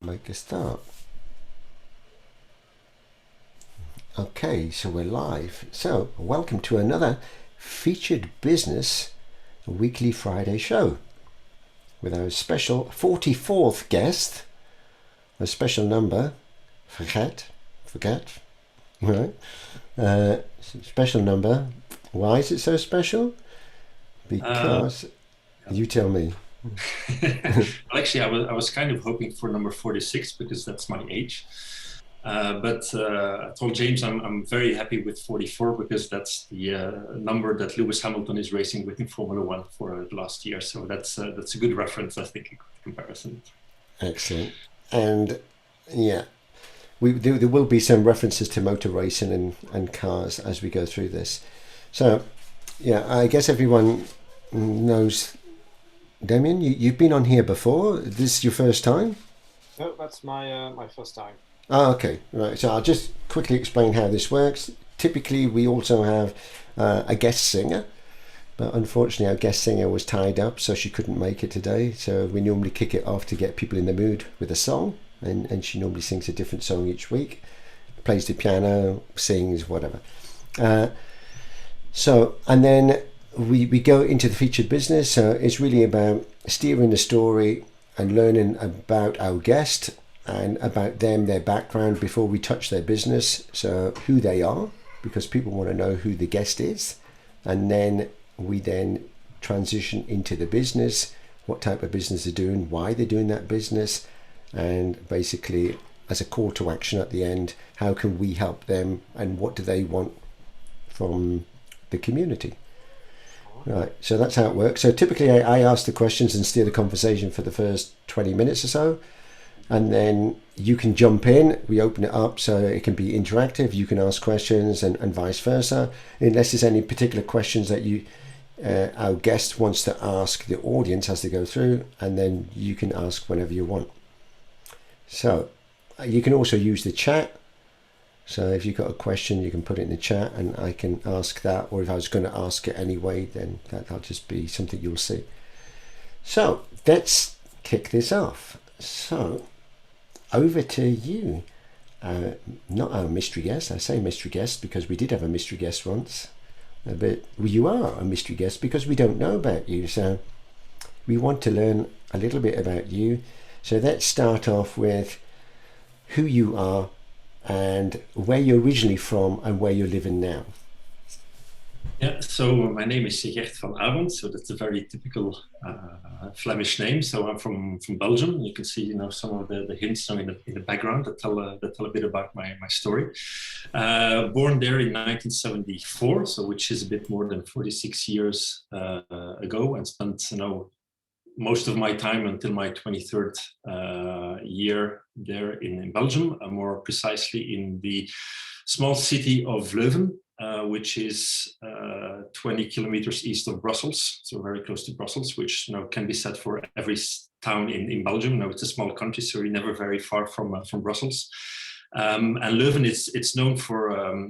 Make a start. Okay, so we're live. So welcome to another featured business weekly Friday show with our special 44th guest, a special number, forget, right? Special number. Why is it so special? Because you tell me. Well, actually, I was kind of hoping for number 46 because that's my age. But I told James I'm very happy with 44 because that's the number that Lewis Hamilton is racing with in Formula One for last year. So that's a good reference, I think, in comparison. Excellent. And yeah, there will be some references to motor racing and cars as we go through this. So yeah, I guess everyone knows Damien. You've been on here before. This is your first time? No, that's my first time. Oh, okay, right. So I'll just quickly explain how this works. Typically, we also have a guest singer, but unfortunately, our guest singer was tied up, so she couldn't make it today. So we normally kick it off to get people in the mood with a song, and she normally sings a different song each week, plays the piano, sings, whatever. And then we go into the featured business. So it's really about steering the story and learning about our guest and about them, their background before we touch their business. So who they are, because people want to know who the guest is. And then we then transition into the business, what type of business they're doing, why they're doing that business, and basically as a call to action at the end, how can we help them and what do they want from the community. Right, so that's how it works. So typically I ask the questions and steer the conversation for the first 20 minutes or so, and then you can jump in. We open it up so it can be interactive. You can ask questions and vice versa, unless there's any particular questions that our guest wants to ask the audience as they go through, and then you can ask whenever you want. So you can also use the chat. So if you've got a question, you can put it in the chat and I can ask that, or if I was going to ask it anyway, then that'll just be something you'll see. So let's kick this off. So over to you. Not our mystery guest. I say mystery guest because we did have a mystery guest once, but you are a mystery guest because we don't know about you. So we want to learn a little bit about you. So let's start off with who you are and where you're originally from and where you're living now. Yeah, so my name is 𝗬𝗢𝗨𝗥, so that's a very typical Flemish name. So I'm from Belgium. You can see, some of the hints in the background that tell a bit about my story. Born there in 1974, so which is a bit more than 46 years ago, and spent most of my time until my 23rd year there in Belgium, more precisely in the small city of Leuven, which is 20 kilometers east of Brussels, so very close to Brussels, which can be said for every town in Belgium. It's a small country, so you're never very far from Brussels. And Leuven, it's known for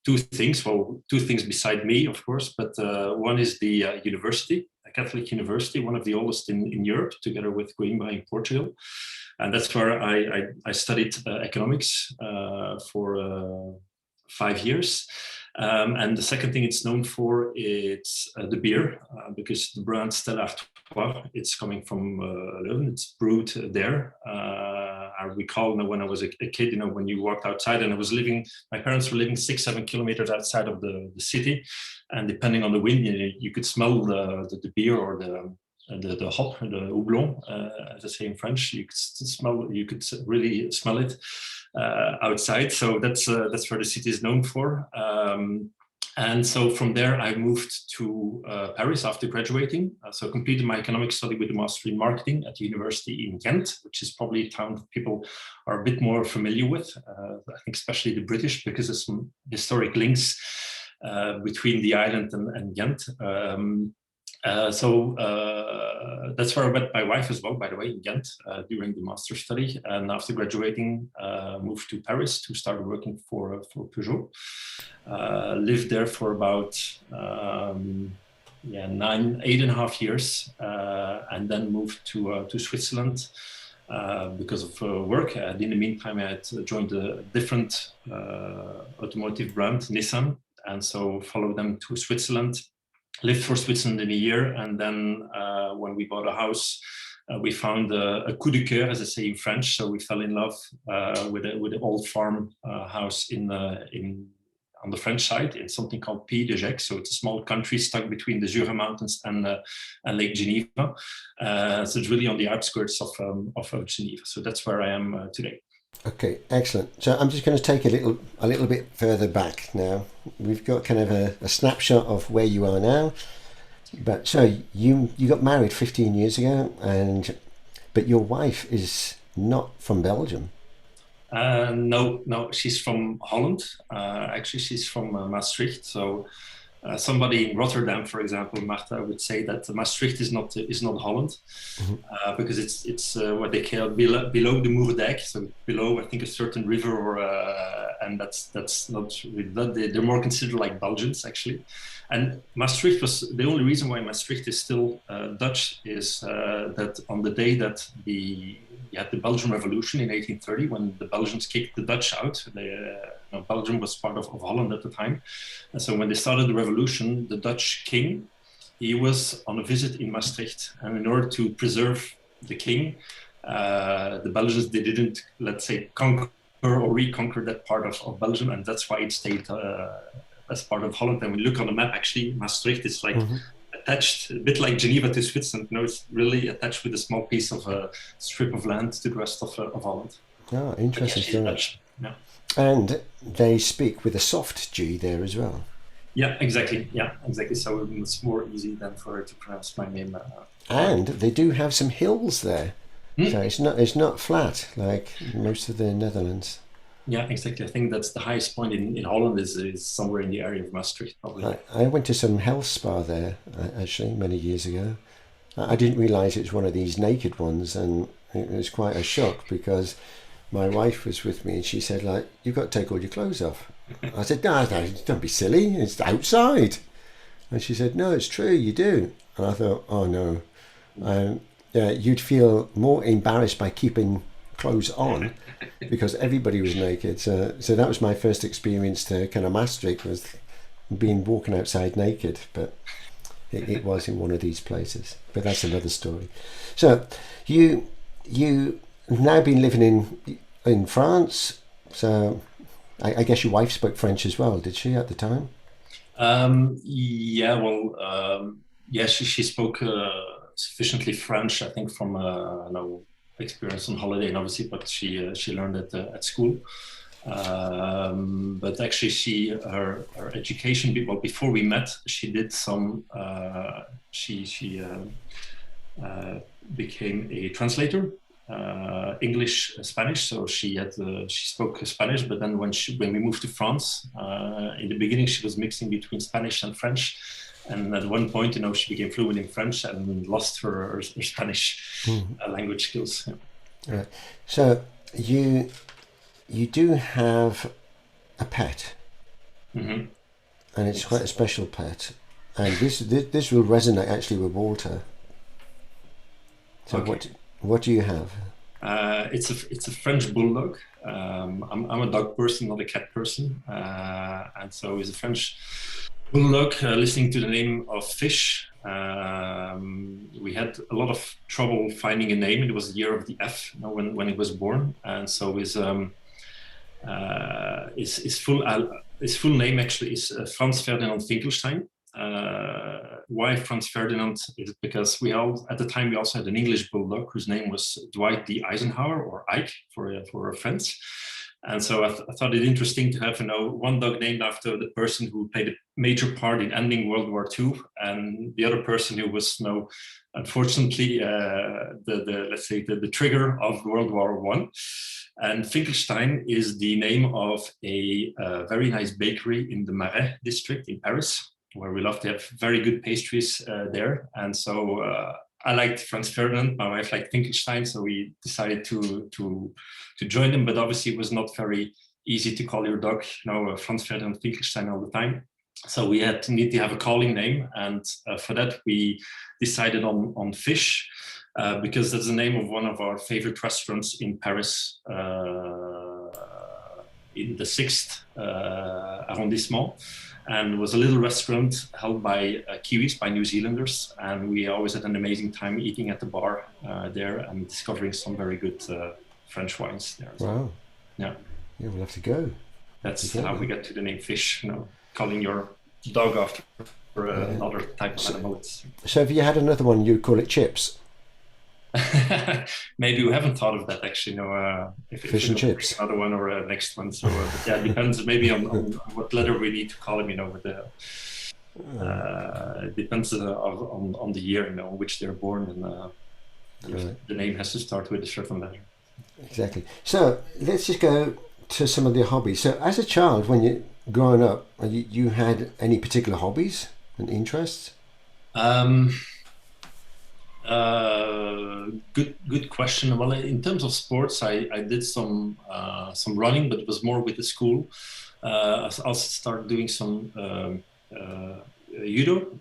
two things. Well, two things beside me, of course, but one is the university, a Catholic university, one of the oldest in Europe, together with Coimbra in Portugal. And that's where I studied economics for 5 years. And the second thing it's known for is the beer, because the brand 𝗪𝗪𝗧, it's coming from Leuven, it's brewed there. I recall when I was a kid, when you walked outside, and my parents were living 6-7 kilometers outside of the city, and depending on the wind, you could smell the beer or the hop, the houblon, as I say in French. You could really smell it outside. So that's where the city is known for. And so from there, I moved to Paris after graduating. So completed my economics study with a master in marketing at the university in Ghent, which is probably a town that people are a bit more familiar with. I think especially the British, because there's some historic links between the island and Ghent. That's where I met my wife as well, by the way, in Ghent during the master study. And after graduating, moved to Paris to start working for Peugeot. Lived there for about 8.5 years, and then moved to Switzerland because of work. And in the meantime, I had joined a different automotive brand, Nissan, and so followed them to Switzerland, lived for Switzerland in a year, and then when we bought a house, we found a coup de cœur, as I say in French. So we fell in love with an old farm house on the French side in something called 𝗬𝗘𝗔𝗥. So it's a small country stuck between the 𝗬𝗢𝗪 Mountains and Lake Geneva. So it's really on the outskirts of Geneva. So that's where I am today. Okay, excellent. So I'm just going to take a little bit further back now. We've got kind of a snapshot of where you are now. But so you got married 15 years ago, but your wife is not from Belgium. No, she's from Holland. Actually, she's from Maastricht. So somebody in Rotterdam, for example, Marta, would say that Maastricht is not Holland, because it's what they call below the 𝗪𝗘𝗘𝗞, so below, I think, a certain river, or and that's not really that. They're more considered like Belgians, actually. And Maastricht was the only reason why Maastricht is still Dutch is that on the day that you had the Belgian Revolution in 1830, when the Belgians kicked the Dutch out. Belgium was part of Holland at the time. And so when they started the revolution, the Dutch king, he was on a visit in Maastricht. And in order to preserve the king, the Belgians, they didn't, let's say, conquer or reconquer that part of Belgium. And that's why it stayed as part of Holland. And when you look on the map, actually, Maastricht is like attached, a bit like Geneva to Switzerland. It's really attached with a small piece of a strip of land to the rest of Holland. Oh, interesting. Yeah. And they speak with a soft G there as well. Yeah, exactly. So it's more easy than for her to pronounce my name. And they do have some hills there. So it's not flat like most of the Netherlands. Yeah, exactly. I think that's the highest point in Holland is somewhere in the area of Maastricht, probably. I went to some health spa there, actually, many years ago. I didn't realise it was one of these naked ones, and it was quite a shock because my wife was with me and she said, like, you've got to take all your clothes off. I said, no, don't be silly, it's outside. And she said, no, it's true, you do. And I thought, oh no. You'd feel more embarrassed by keeping clothes on because everybody was naked. So that was my first experience to kind of Maastricht, was walking outside naked, but it was in one of these places. But that's another story. So you now been living in France. So I guess your wife spoke French as well, did she, at the time? She spoke sufficiently French, I think, from experience on holiday, and obviously, but she learned it at school. But actually, her education, before we met, she did some. She became a translator, English, Spanish. So she spoke Spanish. But then when we moved to France, in the beginning, she was mixing between Spanish and French. And at one point, she became fluent in French and lost her Spanish language skills. Yeah. Right. So you do have a pet, and it's quite a special pet. And this will resonate actually with Walter. So okay. What do you have? It's a French bulldog. I'm a dog person, not a cat person, and so it's a French bulldog, listening to the name of Fish. We had a lot of trouble finding a name. It was the year of the F, when it was born, and so his full name actually is Frans Ferdinand Winkelstein. Why Frans Ferdinand is because at the time we also had an English bulldog whose name was Dwight D. Eisenhower, or Ike for our friends. And so I thought it interesting to have one dog named after the person who played a major part in ending World War II, and the other person who was unfortunately the trigger of World War I. And Finkelstein is the name of a very nice bakery in the Marais district in Paris, where we love to have very good pastries there. And so I liked Frans Ferdinand, my wife liked Finkelstein, so we decided to join them. But obviously it was not very easy to call your dog, Frans Ferdinand Finkelstein all the time. So we need to have a calling name, and for that we decided on Fish. because that's the name of one of our favorite restaurants in Paris, in the 6th arrondissement. And it was a little restaurant held by Kiwis, by New Zealanders. And we always had an amazing time eating at the bar there and discovering some very good French wines there. Wow. Yeah. Yeah, we'll have to go. That's how we get to the name fish, calling your dog after another type of animal. So if you had another one, you'd call it chips? Maybe we haven't thought of that actually. If Fish and chips. Another one or next one. So but yeah, it depends maybe on what letter we need to call him. It depends on the year, in which they're born, and the name has to start with a certain letter. Exactly. So let's just go to some of their hobbies. So as a child, when you're growing up, you had any particular hobbies and interests? Good question. Well, in terms of sports, I did some running, but it was more with the school. I also started doing some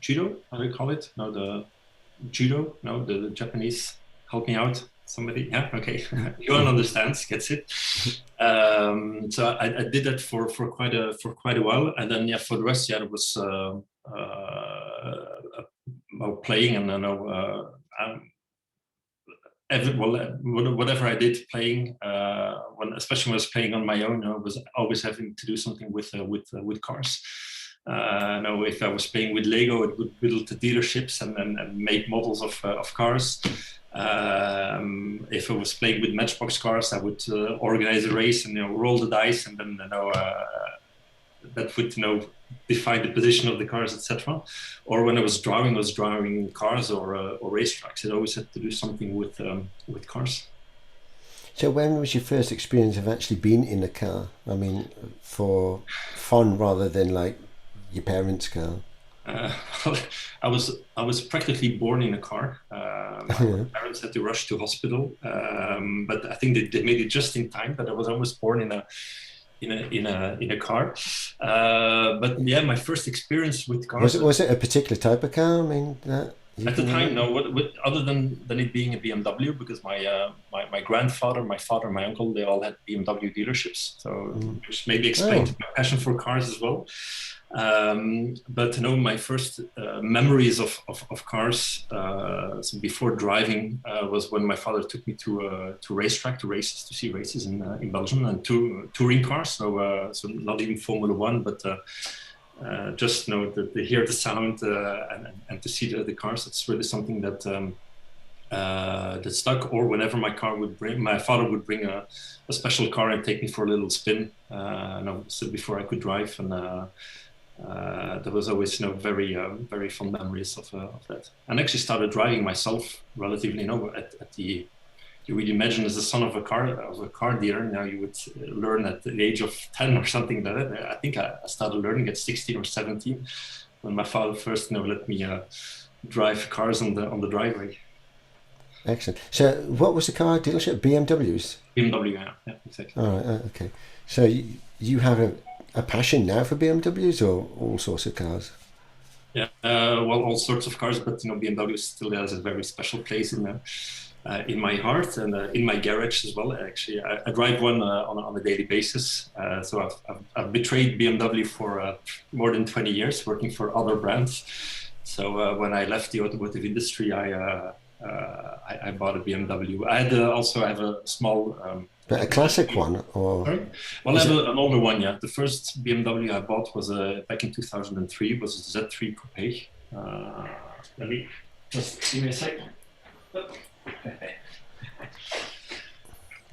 judo, how do you call it? No, the judo. No, the Japanese. Help me out. Somebody? Yeah. Okay. Johan understands, gets it. So I did that for quite a while, and then for the rest, it was playing, and whatever I did playing, especially when I was playing on my own, I was always having to do something with cars. If I was playing with Lego, it would build the dealerships and make models of cars. If I was playing with Matchbox cars, I would organize a race and roll the dice, and then that would define the position of the cars, etc. Or when I was drawing cars or racetracks. It always had to do something with cars. So when was your first experience of actually being in a car? I mean, for fun rather than like your parents' car. Well, I was practically born in a car. My parents had to rush to hospital, but I think they made it just in time. But I was almost born in a car. But yeah, my first experience with cars. Was it a particular type of car? I mean, at the time, no. Other than it being a BMW, because my grandfather, my father, my uncle, they all had BMW dealerships. So which maybe explained my passion for cars as well. But my first memories of cars, so before driving, was when my father took me to racetrack, to see races in Belgium, and touring cars. So not even Formula One, but just to hear the sound and to see the cars. It's really something that stuck. Or whenever my father would bring a special car and take me for a little spin. So before I could drive, and there was always very fond memories of that. And actually started driving myself relatively at the. You would imagine as the son of a car dealer, now you would learn at the age of 10 or something like that. I think I started learning at 16 or 17 when my father first let me drive cars on the driveway. Excellent. So what was the car dealership? BMWs? BMW, yeah, exactly. All right, okay. So you have a passion now for BMWs or all sorts of cars? Yeah, well, all sorts of cars, but BMW still has a very special place in my heart and in my garage as well. Actually, I drive one on a daily basis. So I've betrayed BMW for more than 20 years, working for other brands. So when I left the automotive industry, I bought a BMW. I also have a small. But a classic one, or? Sorry? Well, I have an older one. Yeah, the first BMW I bought was back in 2003. Was a Z3 Coupe. Let me just give me a second.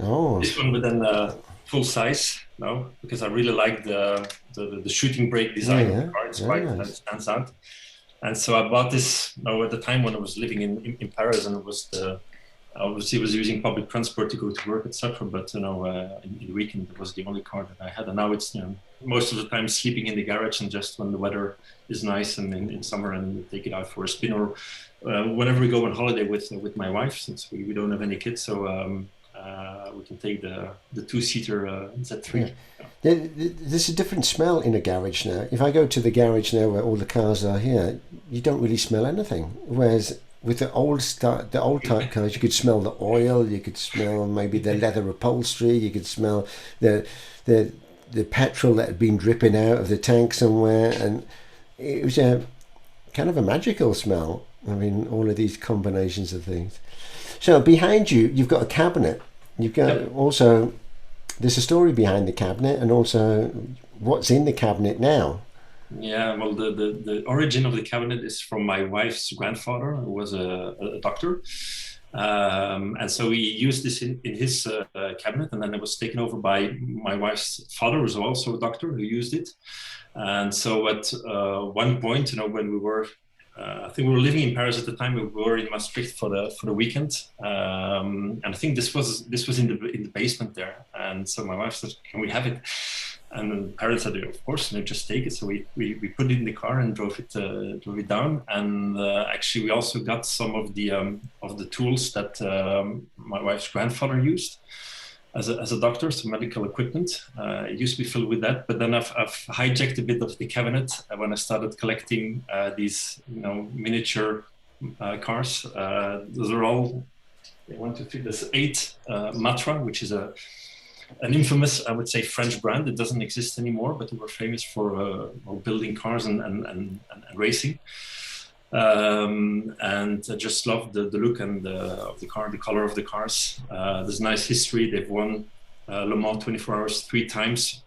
Oh. This one, but then full size. No, because I really like the shooting brake design of the car. It's quite nice. It stands out. And so I bought this at the time when I was living in Paris, and it was obviously was using public transport to go to work, etc. But in the weekend it was the only car that I had, and now it's most of the time sleeping in the garage, and just when the weather is nice and in summer, and take it out for a spin, or whenever we go on holiday with my wife, since we don't have any kids, so we can take the two-seater Z3. Yeah. There's a different smell in a garage now. If I go to the garage now where all the cars are here, you don't really smell anything. Whereas with the old type cars, you could smell the oil, you could smell maybe the leather upholstery, you could smell the petrol that had been dripping out of the tank somewhere, and it was a kind of a magical smell. I mean, all of these combinations of things. So behind you, you've got a cabinet. You've got also, there's a story behind the cabinet, and also what's in the cabinet now. Yeah, well, the origin of the cabinet is from my wife's grandfather, who was a doctor. And so he used this in his cabinet, and then it was taken over by my wife's father, who was also a doctor, who used it. And so at one point, when we were, I think we were living in Paris at the time. We were in Maastricht for the weekend, and I think this was in the basement there. And so my wife said, "Can we have it?" And the parents said, "Of course, just take it." So we put it in the car and drove it down. And actually, we also got some of the tools that my wife's grandfather used as a doctor, some medical equipment. It used to be filled with that, but then I've hijacked a bit of the cabinet when I started collecting these miniature cars. Those are all, there's 8 𝗪𝗏, which is an infamous, I would say, French brand. It doesn't exist anymore, but they were famous for building cars and racing. And I just love the look of the car, the color of the cars. There's nice history. They've won Le Mans 24 Hours 3 times,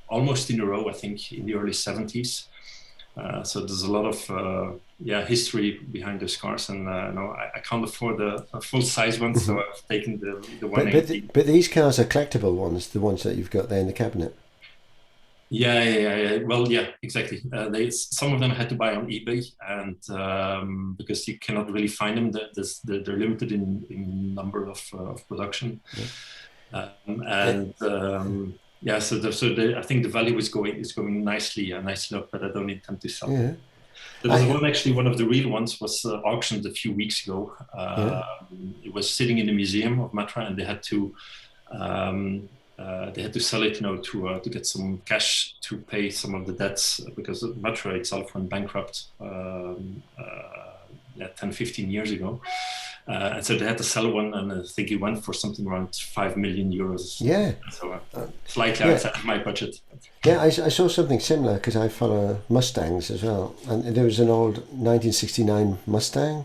almost in a row, I think, in the early 70s. So there's a lot of history behind those cars, and I can't afford a full-size one, so I've taken the 180. But these cars are collectible ones, the ones that you've got there in the cabinet. Yeah. Well, yeah, exactly. Some of them I had to buy on eBay, and because you cannot really find them, they're limited in number of production. Yeah. So I think the value is going nicely up, but I don't intend to sell. Yeah. There was one of the real ones was auctioned a few weeks ago. It was sitting in the museum of 𝗪𝗏, and they had to sell it, to get some cash to pay some of the debts, because 𝗪𝗏 itself went bankrupt 10-15 years ago. And so they had to sell one, and I think it went for something around 5 million euros. Yeah. So slightly outside of my budget. Yeah, I saw something similar because I follow Mustangs as well. And there was an old 1969 Mustang,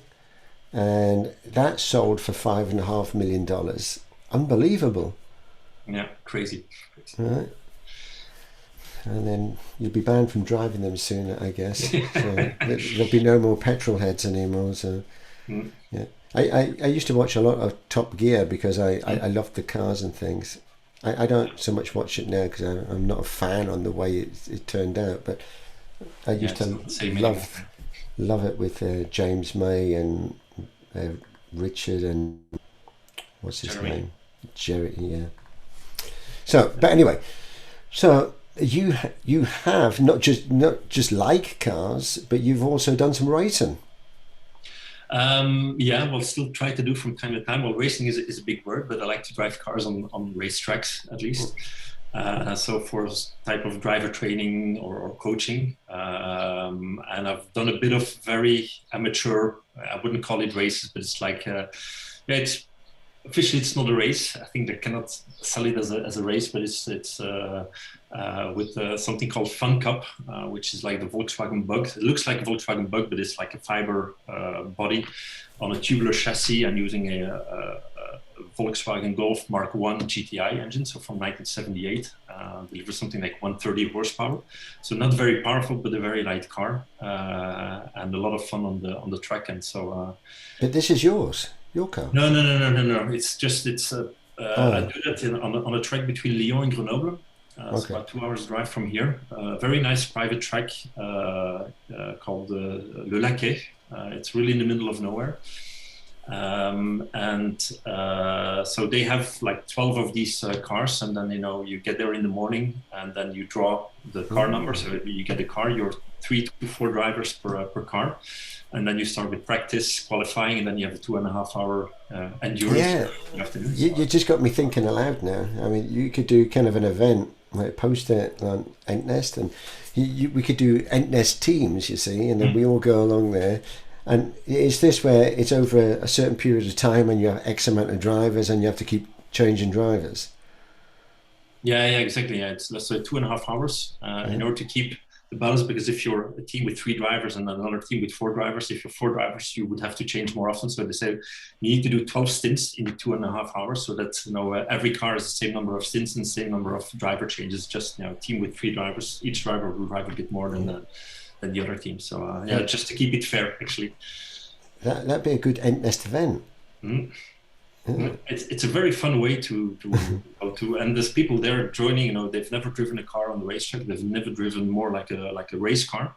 and that sold for $5.5 million. Unbelievable. Yeah, crazy. Right. And then you'll be banned from driving them soon, I guess. So there'll be no more petrol heads anymore. So, yeah. I used to watch a lot of Top Gear because I loved the cars and things. I don't so much watch it now because I'm not a fan on the way it turned out, but I used to love it with James May and Richard and what's his name? Jerry, yeah. So, but anyway, so you have not just like cars, but you've also done some racing. Yeah, we'll still try to do from time to time. Well, racing is a big word, but I like to drive cars on racetracks at least. So for type of driver training or coaching, and I've done a bit of very amateur. I wouldn't call it races, but it's like it's officially it's not a race. I think they cannot sell it as a race, but it's with something called Fun Cup, which is like the Volkswagen Bug. It looks like a Volkswagen Bug, but it's like a fiber body on a tubular chassis and using a Volkswagen Golf Mark 1 GTI engine, so from 1978, delivers something like 130 horsepower. So not very powerful, but a very light car, and a lot of fun on the track. And so. But this is your car. No. It's I do that on a track between Lyon and Grenoble. It's about 2 hours drive from here. Very nice private track called 𝗪𝗘𝗏𝗪. It's really in the middle of nowhere. So they have like 12 of these cars, and then you get there in the morning, and then you draw the car number. So you get the car, you're 3 to 4 drivers per car, and then you start with practice, qualifying, and then you have a 2.5 hour endurance. Yeah, you just got me thinking aloud now. I mean, you could do kind of an event, like post it on 𝗪𝗏𝗏, and we could do 𝗪𝗏𝗏 teams, you see, and then we all go along there. And is this where it's over a certain period of time and you have X amount of drivers and you have to keep changing drivers? Yeah, yeah, exactly. Yeah, it's let's say 2.5 hours in order to keep the balance. Because if you're a team with 3 drivers and another team with 4 drivers, if you're 4 drivers, you would have to change more often. So they say you need to do 12 stints in 2.5 hours, so that every car has the same number of stints and the same number of driver changes. Just a team with 3 drivers, each driver will drive a bit more than the other team. So yeah, just to keep it fair, actually. That'd be a good 𝗬𝗘𝗏 event. Mm-hmm. It's a very fun way to go to, and there's people there joining. They've never driven a car on the racetrack. They've never driven more like a race car,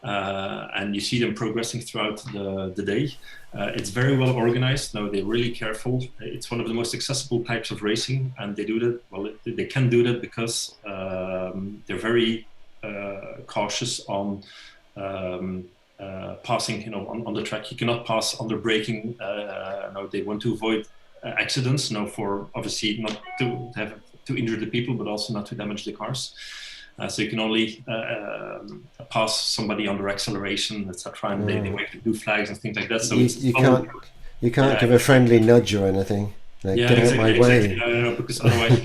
and you see them progressing throughout the day. It's very well organized. They're really careful. It's one of the most accessible types of racing, and they do that. Well, they can do that because they're very cautious on passing. On the track, you cannot pass under braking. They want to avoid accidents, for obviously not to injure the people, but also not to damage the cars. So you can only pass somebody under acceleration, etc. And they wave the blue flags and things like that. So you can't give a friendly nudge or anything. Get out my way. Exactly. Because otherwise,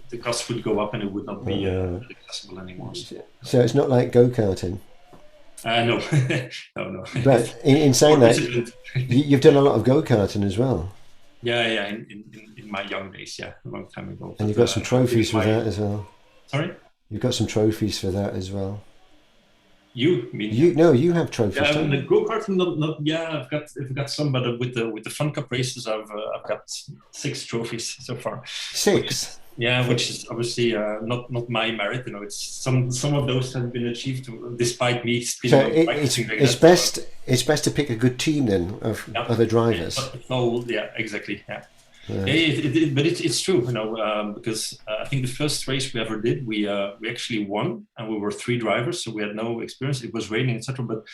the cost would go up and it would not be accessible anymore. So it's not like go-karting. No, no. But in saying that, you've done a lot of go-karting as well. Yeah. In my young days, a long time ago. And you've got some trophies for that as well. Sorry? You've got some trophies for that as well. You mean? You have trophies. Yeah, the go-karting, not. Yeah, I've got some, but with the Fun Cup races, I've got 6 trophies so far. 6. Which is obviously not my merit. It's some of those have been achieved despite me. So it's best to pick a good team then of other drivers. Exactly. Yeah. But it's true, because I think the first race we ever did, we actually won, and we were 3 drivers, so we had no experience. It was raining, etc. But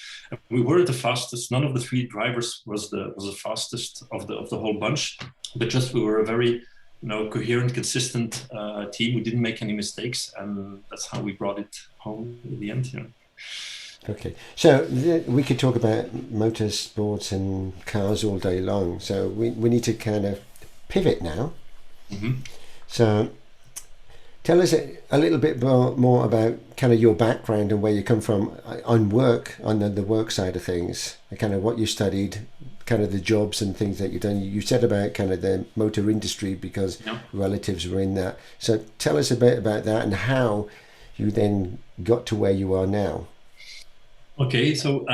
we weren't the fastest. None of the 3 drivers was the fastest of the whole bunch. But just we were a very coherent, consistent team. We didn't make any mistakes, and that's how we brought it home in the end. Okay, so we could talk about motorsports and cars all day long. So we need to kind of pivot now. Mm-hmm. So tell us a little bit more about kind of your background and where you come from on the work side of things, and kind of what you studied, kind of the jobs and things that you've done. You said about kind of the motor industry because relatives were in that. So tell us a bit about that and how you then got to where you are now. Okay, so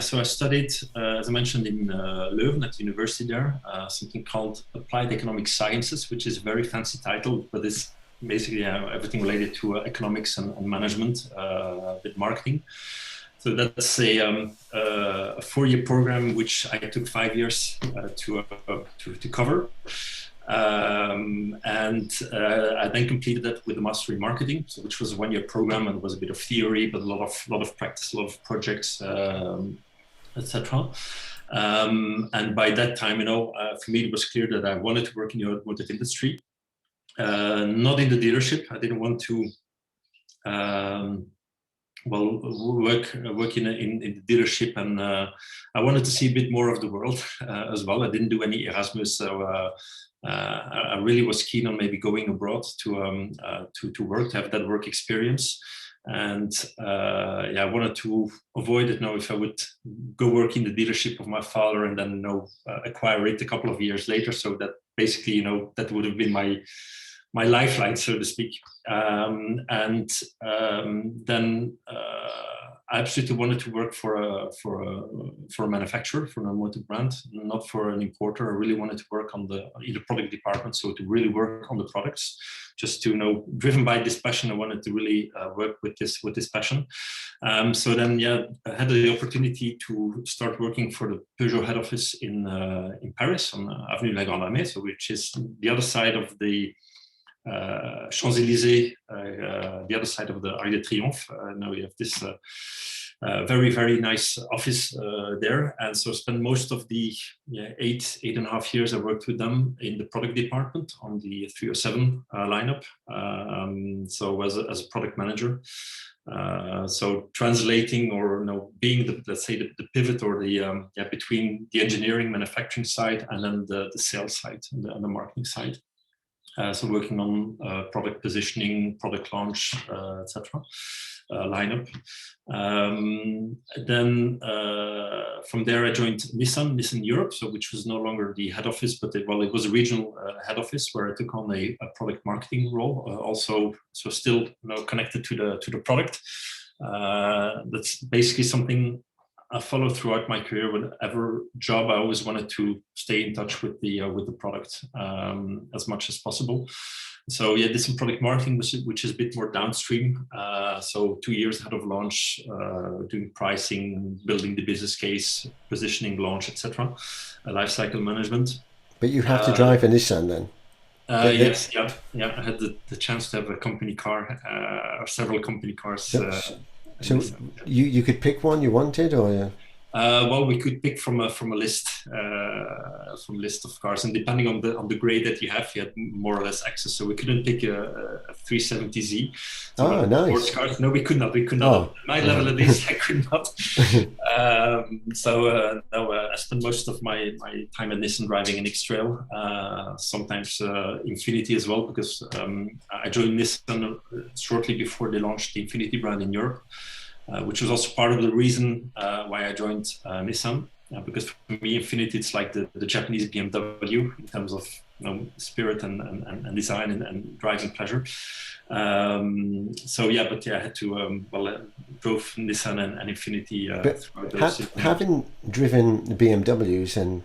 so I studied, as I mentioned, in Leuven at the university there, something called Applied Economic Sciences, which is a very fancy title, but it's basically everything related to economics and management, with marketing. So that's a 4-year program which I took 5 years to cover. And I then completed that with a master in marketing, which was a 1-year program, and it was a bit of theory, but a lot of practice, a lot of projects, etc. And by that time, for me, it was clear that I wanted to work in the automotive industry, not in the dealership. I didn't want to work in the dealership, and I wanted to see a bit more of the world as well. I didn't do any Erasmus, so I really was keen on maybe going abroad to work, to have that work experience. And I wanted to avoid it. If I would go work in the dealership of my father and then acquire it a couple of years later, so that basically that would have been my lifeline, so to speak. Then I absolutely wanted to work for a manufacturer, for an automotive brand, not for an importer. I really wanted to work in the product department, so to really work on the products. Just to driven by this passion, I wanted to really work with this passion. So then, I had the opportunity to start working for the Peugeot head office in Paris on Avenue La Grande Armée, so which is the other side of the Champs-Élysées, the other side of the Arc de Triomphe. Now we have this Very, very nice office there. And so spent most of the 8.5 years I worked with them in the product department on the 307 lineup. So as a product manager. So translating or being the, let's say the pivot or the between the engineering manufacturing side and then the sales side and the marketing side. So working on product positioning, product launch, etc. Lineup. Then from there I joined Nissan Europe, so which was no longer the head office, but it was a regional head office where I took on a product marketing role. Also, so still connected to the product. That's basically something I followed throughout my career. Whatever job, I always wanted to stay in touch with the product as much as possible. So yeah, did some product marketing, which is a bit more downstream. So 2 years ahead of launch, doing pricing, building the business case, positioning, launch, etc. Life cycle management. But you have to drive a Nissan then? Yes, yeah. I had the chance to have a company car, or several company cars. So you could pick one you wanted, or? Well, we could pick from a list of cars, and depending on the grade that you have, you had more or less access. So we couldn't pick a 370Z. Oh, nice. Cars. No, we could not. Oh. At my level, at least, I could not. I spent most of my time at Nissan driving an X-Trail, sometimes Infiniti as well, because I joined Nissan shortly before they launched the Infiniti brand in Europe. Which was also part of the reason why I joined Nissan, because for me, Infiniti, it's like the Japanese BMW in terms of spirit and design and driving pleasure. So yeah, but yeah, I had to drove Nissan and Infiniti. Having driven BMWs and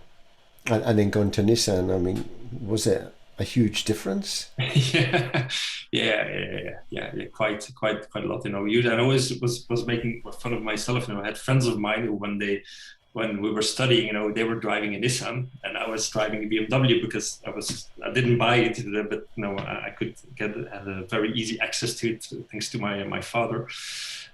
then gone to Nissan, I mean, was it a huge difference? Yeah, quite a lot. And I always was making fun of myself. I had friends of mine who, when we were studying, they were driving a Nissan and I was driving a BMW because I didn't buy it, but I could had a very easy access to it thanks to my father.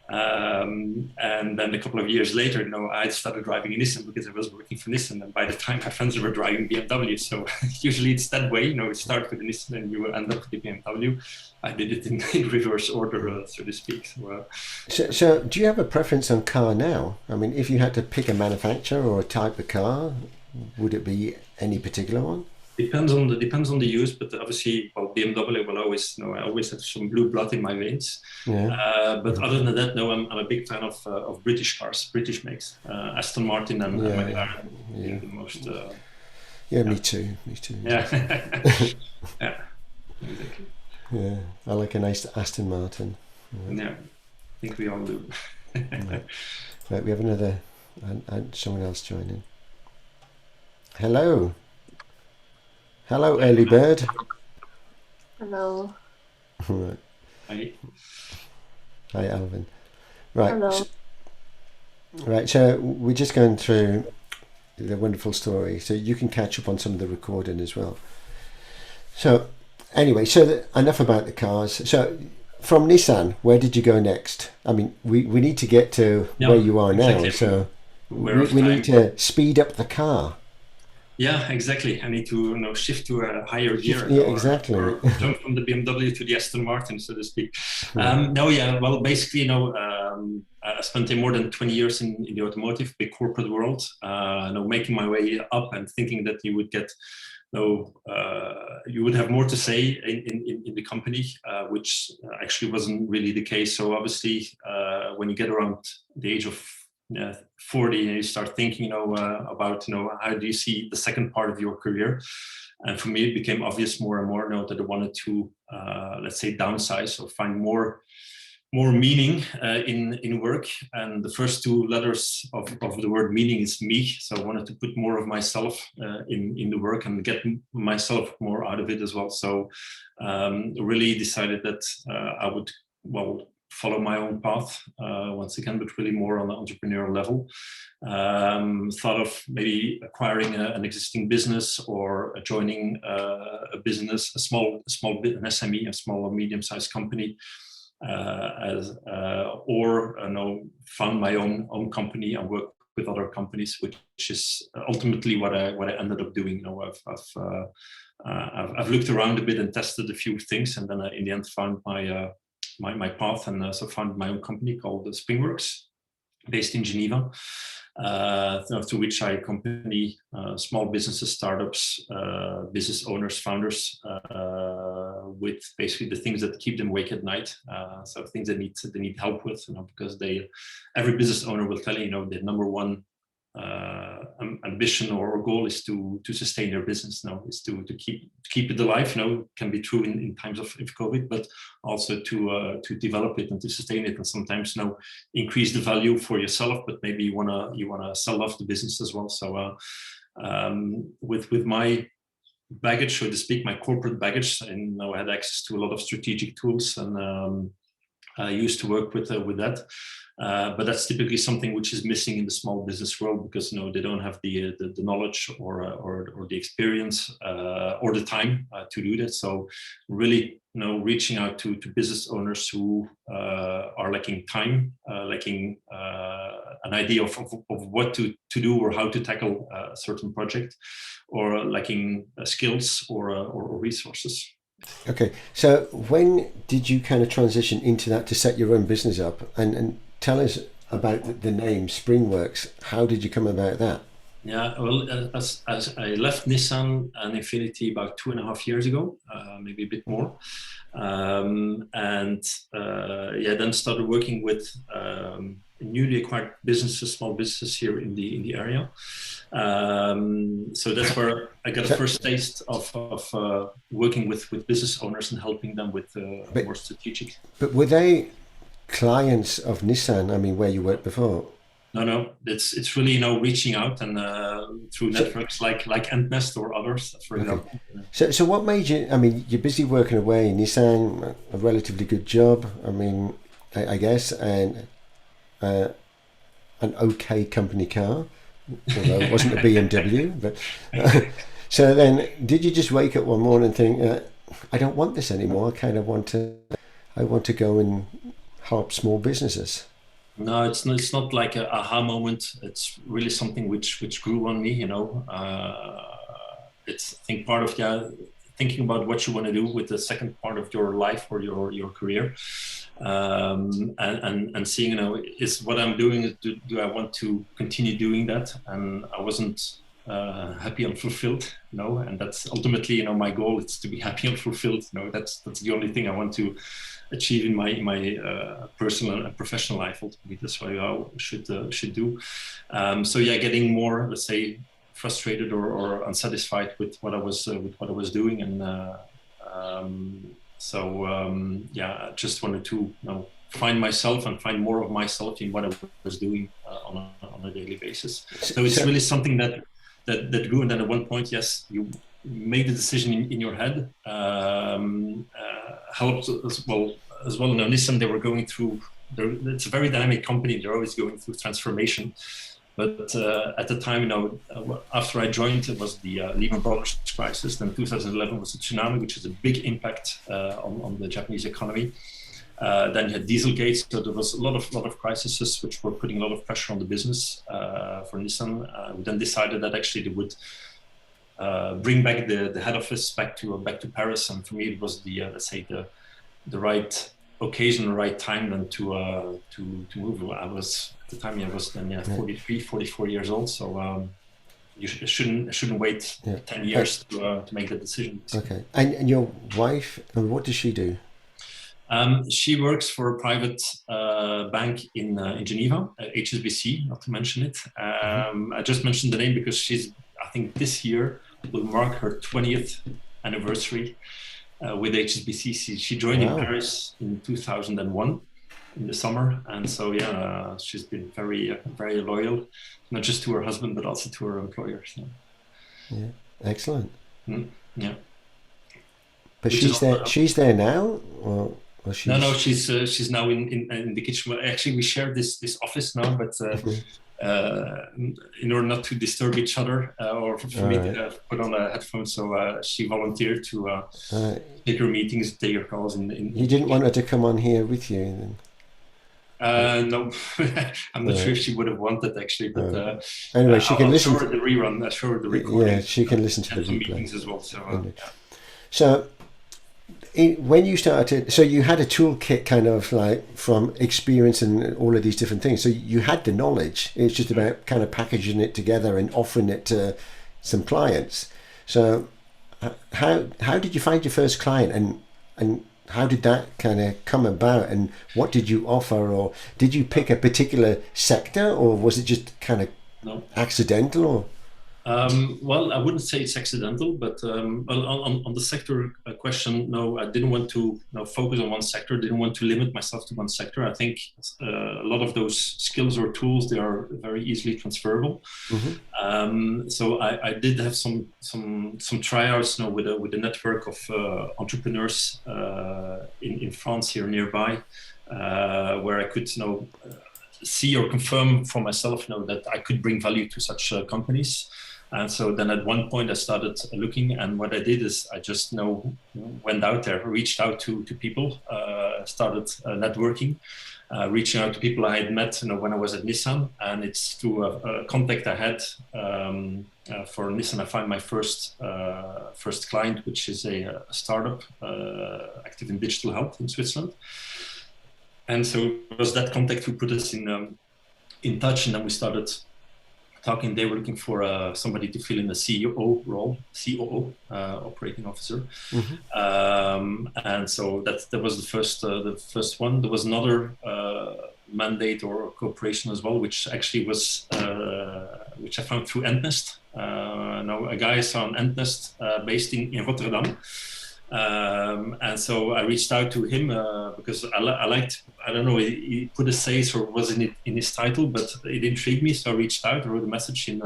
And then a couple of years later, I started driving a Nissan because I was working for Nissan. And by the time my friends were driving BMW, so usually it's that way. You start with the Nissan and you will end up with the BMW. I did it in reverse order, so to speak. So do you have a preference on car now? I mean, if you had to pick a manufacturer or a type of car, would it be any particular one? Depends on the use, but obviously, BMW will always, I always have some blue blood in my veins. Yeah. But other than that, I'm a big fan of British cars, British makes, Aston Martin and McLaren being the most. Me too. Yeah. Yeah. Exactly. Yeah, I like a nice Aston Martin. Yeah, I think we all do. Right, we have another, someone else joining. Hello, early bird. Hello. Right. Hi, Alvin. Right. Hello. Right, so we're just going through the wonderful story, so you can catch up on some of the recording as well. So anyway, enough about the cars. So from Nissan, where did you go next? I mean, we need to get to where you are now, exactly. So we need to speed up the car. Yeah, exactly. I need to shift to a higher gear. Exactly. Or jump from the BMW to the Aston Martin, so to speak. Well, basically, I spent more than 20 years in the automotive, big corporate world. Making my way up and thinking that you would get, you would have more to say in the company, which actually wasn't really the case. So obviously, when you get around the age of 40 and you start thinking about how do you see the second part of your career, and for me it became obvious more and more that I wanted to let's say downsize or find more meaning in work, and the first two letters of the word meaning is me. So I wanted to put more of myself in the work and get myself more out of it as well. So really decided that I would follow my own path once again, but really more on the entrepreneurial level. Thought of maybe acquiring an existing business or joining a business, an SME, a small or medium-sized company, or found my own company and work with other companies, which is ultimately what I ended up doing. I've looked around a bit and tested a few things, and then I, in the end, found my path, and so founded my own company called 𝗬𝗢𝗨𝗥, based in Geneva, through which I accompany small businesses, startups, business owners, founders, with basically the things that keep them awake at night. So things they need help with, because every business owner will tell you, their number one ambition or goal is to sustain their business. Is to keep it alive. Can be true in times of COVID, but also to develop it and to sustain it, and sometimes increase the value for yourself, but maybe you wanna sell off the business as well. So with my baggage, so to speak, my corporate baggage, and I had access to a lot of strategic tools, and I used to work with that. But that's typically something which is missing in the small business world, because they don't have the knowledge or the experience or the time to do that. So really, reaching out to business owners who are lacking time, lacking an idea of what to do or how to tackle a certain project, or lacking skills or resources. Okay, so when did you kind of transition into that to set your own business up? And tell us about the name 𝗬𝗢𝗨𝗥. How did you come about that? Yeah, well, as I left Nissan and Infinity about 2.5 years ago, maybe a bit more, then started working with newly acquired businesses, small businesses here in the area. So that's where I got the first taste of working with business owners and helping them with more strategic. But were they clients of Nissan? I mean, where you worked before? No. It's really reaching out and through networks like 𝗪𝗘𝗏 or others, for example. So what made you? I mean, you're busy working away. Nissan, a relatively good job. I mean, I guess, and an okay company car, although it wasn't a BMW. But so then, did you just wake up one morning and think, I don't want this anymore? I want to go and help small businesses? No, it's not like an aha moment. It's really something which grew on me. It's, I think, part of thinking about what you want to do with the second part of your life or your career, and seeing, is what I'm doing, do I want to continue doing that? And I wasn't happy and fulfilled, and that's ultimately, my goal is to be happy and fulfilled. That's the only thing I want to achieve in my personal and professional life. Ultimately, that's what I should do. So yeah, getting more, let's say, frustrated or unsatisfied with what I was doing, and I just wanted to find myself and find more of myself in what I was doing on a daily basis. So it's really something that grew, and then at one point, yes, you made the decision in your head. Helped as well. Nissan, they were going through. It's a very dynamic company. They're always going through transformation. But at the time, after I joined, it was the Lehman Brothers crisis. Then 2011 was the tsunami, which is a big impact on the Japanese economy. Then you had 𝗘𝗔𝗖𝗪, so there was a lot of crises which were putting a lot of pressure on the business for Nissan. We then decided that actually they would bring back the head office back to Paris, and for me it was the right occasion, the right time then to move. I was at the time 43, 44 years old, so you shouldn't wait 10 years to make the decision. Okay, and your wife, what does she do? She works for a private bank in Geneva, HSBC, not to mention it. I just mentioned the name because I think this year will mark her 20th anniversary with HSBC. She joined in Paris in 2001 in the summer, and so she's been very very loyal, not just to her husband but also to her employer. So. Yeah, excellent. Yeah, but she's there now, or she's... No, she's now in the kitchen. Actually, we share this office now, but in order not to disturb each other, or for me to put on a headphone. So she volunteered to take her meetings, take her calls. You didn't want her to come on here with you then? No, I'm not sure if she would have wanted actually, but anyway, she can listen to the rerun. I'll show her the recording. Yeah, she can listen to the replay. Meetings as well. So, so when you started, so you had a toolkit kind of like from experience and all of these different things. So you had the knowledge. It's just about kind of packaging it together and offering it to some clients. So how did you find your first client, and how did that kind of come about, and what did you offer, or did you pick a particular sector, or was it just kind of accidental? Or well, I wouldn't say it's accidental, but on the sector question, no, I didn't want to focus on one sector. Didn't want to limit myself to one sector. I think a lot of those skills or tools, they are very easily transferable. So I did have some tryouts with a network of entrepreneurs in France here nearby, where I could see or confirm for myself that I could bring value to such companies. And so then at one point I started looking, and what I did is I just went out there, reached out to people, started networking, reaching out to people I had met when I was at Nissan, and it's through a contact I had for Nissan I found my first client, which is a startup active in digital health in Switzerland. And so it was that contact who put us in touch, and then we started talking. They were looking for somebody to fill in the CEO role, COO, operating officer. And so that was the first one. There was another mandate or cooperation as well, which actually was which I found through 𝗪𝗪𝗪. Now a guy is on 𝗪𝗪𝗪 based in Rotterdam. And so I reached out to him because I liked, I don't know, he put a say's or was in his title, but it intrigued me. So I reached out, I wrote a message in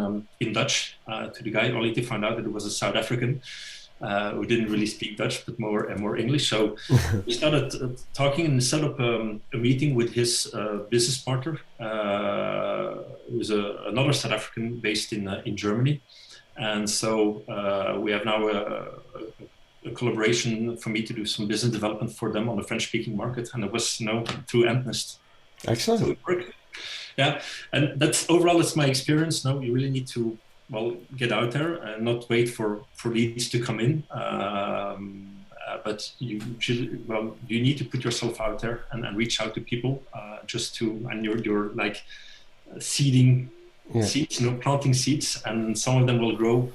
Dutch to the guy, only to find out that it was a South African who didn't really speak Dutch, but more English. So we started talking and set up a meeting with his business partner, who was another South African based in Germany. And so we have now a collaboration for me to do some business development for them on the French-speaking market, and it was through 𝗪𝗪𝗪. Excellent. Yeah, and that's my experience. You really need to get out there and not wait for leads to come in, but you need to put yourself out there and reach out to people and you're like seeding seeds, planting seeds, and some of them will grow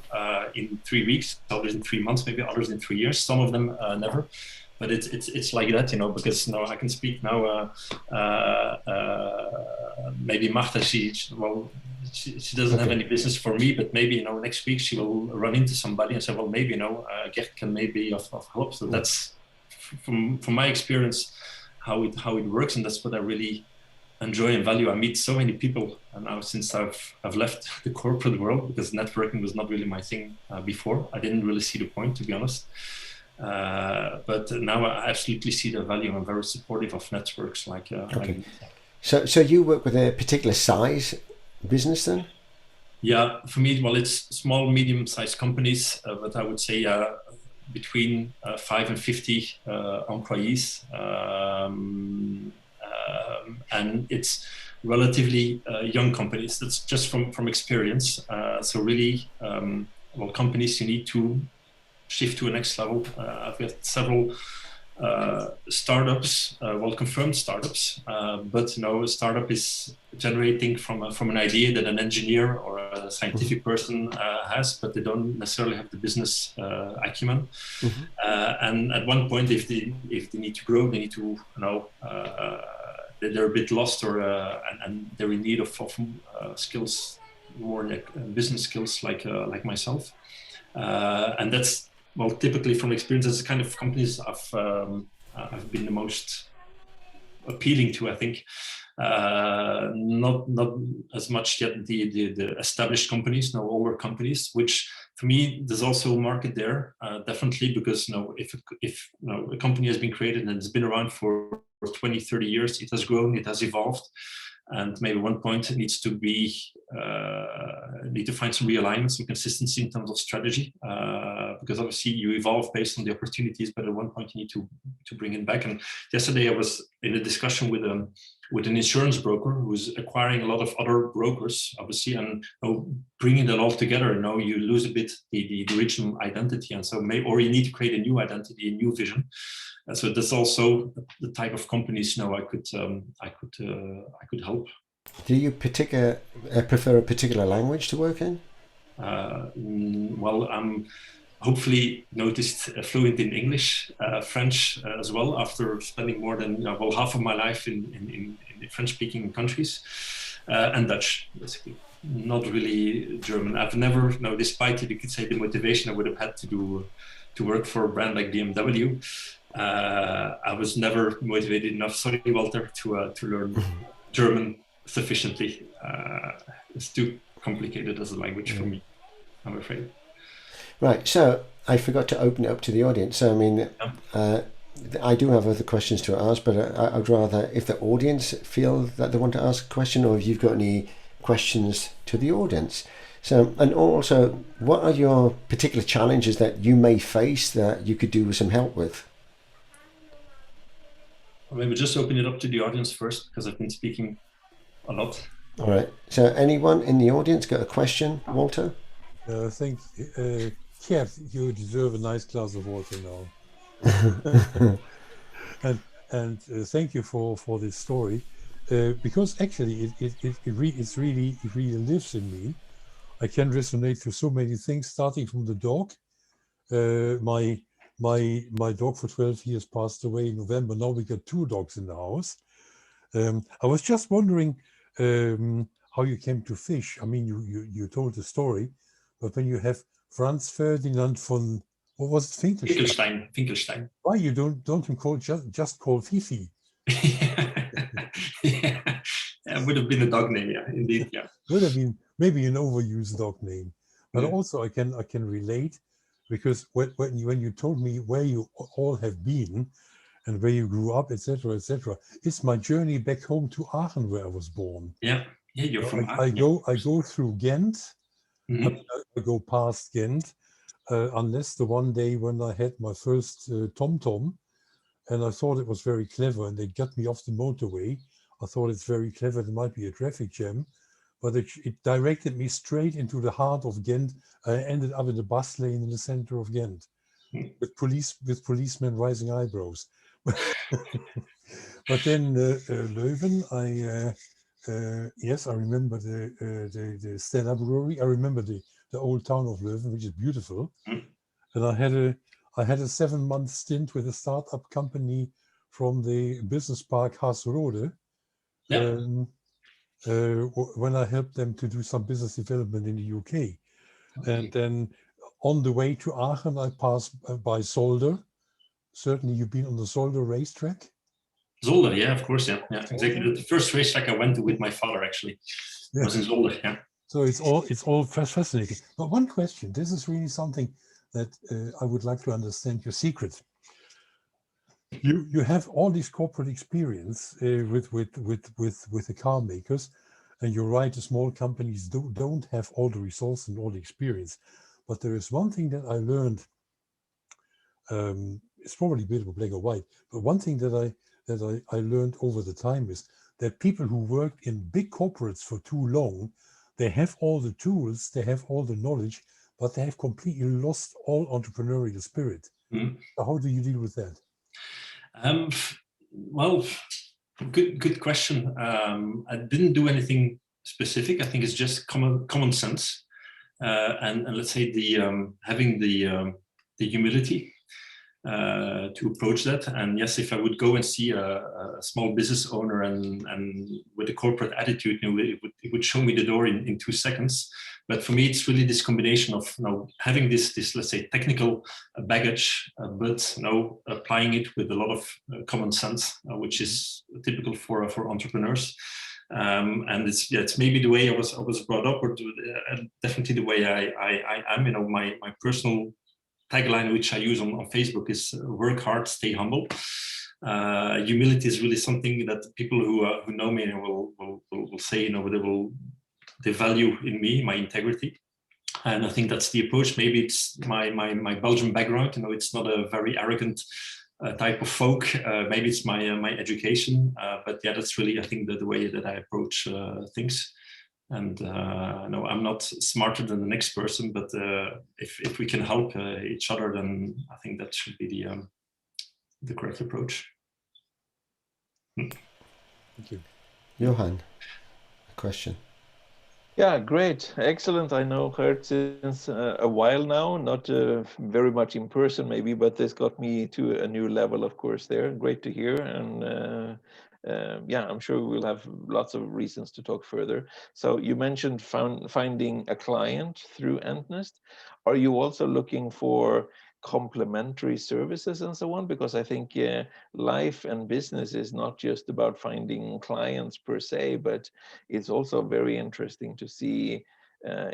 in 3 weeks, others in 3 months, maybe others in 3 years, some of them never. But it's like that, because I can speak now. Maybe Marta, she doesn't have any business for me, but maybe next week she will run into somebody and say, well, maybe 𝗪𝗪𝗪𝗪 can maybe of help. So that's from my experience how it works, and that's what I really enjoy and value. I meet so many people now since I've left the corporate world, because networking was not really my thing before. I didn't really see the point, to be honest. But now I absolutely see the value. I'm very supportive of networks like. So you work with a particular size business then? Yeah, for me, it's small, medium-sized companies, but I would say between 5 and 50 employees. And it's relatively young companies. That's just from experience. So really, companies, you need to shift to a next level. I've got several startups, confirmed startups, but a startup is generating from an idea that an engineer or a scientific person has, but they don't necessarily have the business acumen. And at one point, if they need to grow, they need to they're a bit lost, or and they're in need of skills, more like business skills, like myself. And that's typically from experience, that's the kind of companies I've been the most appealing to. I think not as much yet the established companies, older companies, which for me there's also a market there, definitely, because if a company has been created and it's been around for 20-30 years, it has grown, it has evolved, And maybe one point needs to be, need to find some realignment, some consistency in terms of strategy, because obviously you evolve based on the opportunities, but at one point you need to bring it back. And yesterday I was in a discussion with an insurance broker who's acquiring a lot of other brokers, obviously, and bringing that all together. You lose a bit the original identity, and so or you need to create a new identity, a new vision. And so that's also the type of companies I could help. Do you prefer a particular language to work in? Well, I'm hopefully noticed fluent in English, French as well, after spending more than half of my life in French-speaking countries, and Dutch, basically. Not really German. I've never, despite you could say the motivation I would have had to work for a brand like BMW, I was never motivated enough, sorry Walter, to learn German sufficiently. It's too complicated as a language for me, I'm afraid. Right, so I forgot to open it up to the audience. I mean, I do have other questions to ask, but I'd rather if the audience feel that they want to ask a question, or if you've got any questions to the audience. So, and also, what are your particular challenges that you may face that you could do with some help with? Or maybe just open it up to the audience first, because I've been speaking a lot. All right. So anyone in the audience got a question, Walter? I think, Kjerd, you deserve a nice glass of water now. and thank you for this story, because actually it really lives in me. I can resonate to so many things, starting from the dog. My dog for 12 years passed away in November. Now we got 2 dogs in the house. I was just wondering how you came to fish. I mean, you told the story, but when you have Franz Ferdinand von, what was it, Finkelstein. Why you don't you call just call Fifi? Yeah, it would have been a dog name, yeah, indeed, yeah. Would have been maybe an overused dog name, but also I can relate, because when you told me where you all have been and where you grew up, etc., it's my journey back home to Aachen, where I was born. Yeah, you're from Aachen. I go through Ghent. I mean, I go past Ghent, unless the one day when I had my first TomTom, and I thought it was very clever, and they got me off the motorway. I thought it's very clever, there might be a traffic jam, but it directed me straight into the heart of Ghent. I ended up in the bus lane in the center of Ghent, with policemen raising eyebrows. But then Leuven, yes, I remember the Stella Brewery. I remember the old town of Leuven, which is beautiful. And I had a 7-month stint with a startup company from the business park Haasrode, when I helped them to do some business development in the UK. And then on the way to Aachen, I passed by Zolder. Certainly you've been on the Zolder racetrack. Zolder, yeah, of course, yeah, exactly. The first racetrack I went to with my father, actually, was in Zolder, yeah. So it's all fascinating. But one question, this is really something that I would like to understand your secret. You have all this corporate experience with the car makers, and you're right, the small companies don't have all the resources and all the experience. But there is one thing that I learned. It's probably a bit of black or white, but one thing that I learned over the time is that people who worked in big corporates for too long, they have all the tools, they have all the knowledge, but they have completely lost all entrepreneurial spirit. So how do you deal with that? Well, good question. I didn't do anything specific. I think it's just common sense, and let's say having the humility to approach that. And yes, if I would go and see a small business owner and with a corporate attitude, it would show me the door in 2 seconds. But for me, it's really this combination of having this let's say technical baggage, but applying it with a lot of common sense, which is typical for entrepreneurs. And it's maybe the way I was brought up, or definitely the way I am. My personal tagline, which I use on Facebook, is work hard, stay humble. Humility is really something that people who know me will say, they value in me, my integrity. And I think that's the approach. Maybe it's my Belgian background. It's not a very arrogant type of folk. Maybe it's my education. But yeah, that's really, I think, the way that I approach things. And no, I'm not smarter than the next person. But if we can help each other, then I think that should be the correct approach. Thank you. Johan, a question. Yeah, great, excellent. I know Gert since a while now, not very much in person maybe, but this got me to a new level, of course, there. Great to hear. And yeah, I'm sure we'll have lots of reasons to talk further. So you mentioned finding a client through 𝗬𝗪𝗧. Are you also looking for complementary services and so on? Because I think life and business is not just about finding clients per se, but it's also very interesting to see